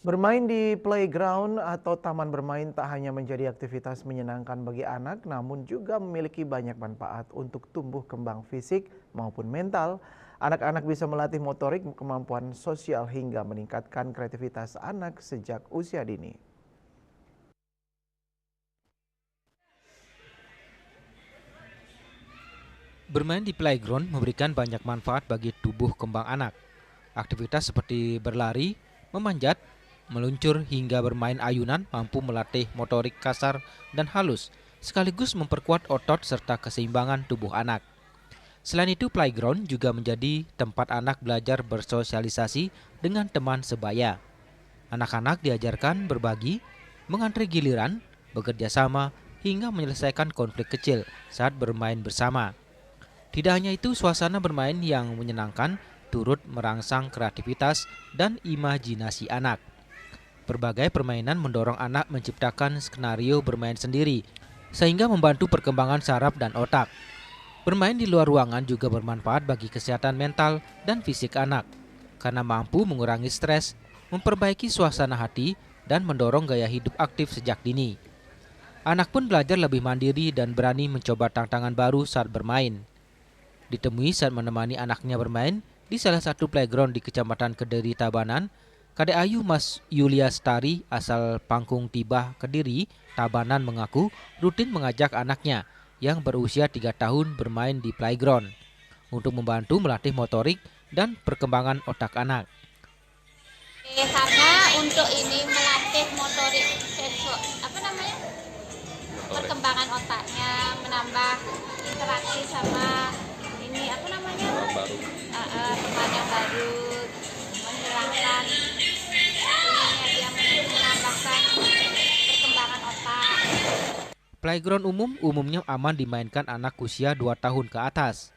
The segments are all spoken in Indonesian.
Bermain di playground atau taman bermain tak hanya menjadi aktivitas menyenangkan bagi anak, namun juga memiliki banyak manfaat untuk tumbuh kembang fisik maupun mental. Anak-anak bisa melatih motorik, kemampuan sosial hingga meningkatkan kreativitas anak sejak usia dini. Bermain di playground memberikan banyak manfaat bagi tubuh kembang anak. Aktivitas seperti berlari, memanjat, meluncur hingga bermain ayunan mampu melatih motorik kasar dan halus, sekaligus memperkuat otot serta keseimbangan tubuh anak. Selain itu, playground juga menjadi tempat anak belajar bersosialisasi dengan teman sebaya. Anak-anak diajarkan berbagi, mengantri giliran, bekerja sama, hingga menyelesaikan konflik kecil saat bermain bersama. Tidak hanya itu, suasana bermain yang menyenangkan turut merangsang kreativitas dan imajinasi anak. Berbagai permainan mendorong anak menciptakan skenario bermain sendiri, sehingga membantu perkembangan saraf dan otak. Bermain di luar ruangan juga bermanfaat bagi kesehatan mental dan fisik anak, karena mampu mengurangi stres, memperbaiki suasana hati, dan mendorong gaya hidup aktif sejak dini. Anak pun belajar lebih mandiri dan berani mencoba tantangan baru saat bermain. Ditemui saat menemani anaknya bermain di salah satu playground di Kecamatan Kediri, Tabanan, Kadek Ayu Mas Yulia Stari asal Pangkung Tibah, Kediri, Tabanan mengaku rutin mengajak anaknya yang berusia 3 tahun bermain di playground untuk membantu melatih motorik dan perkembangan otak anak. Karena untuk ini melatih motorik perkembangan otaknya, menambah interaksi sama ini teman yang baru, menghilangkan ininya dia menambahkan perkembangan otak. Playground umumnya aman dimainkan anak usia 2 tahun ke atas.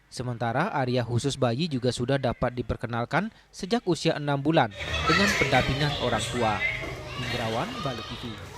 Sementara area khusus bayi juga sudah dapat diperkenalkan sejak usia 6 bulan dengan pendampingan orang tua. Indrawan, Balik TV.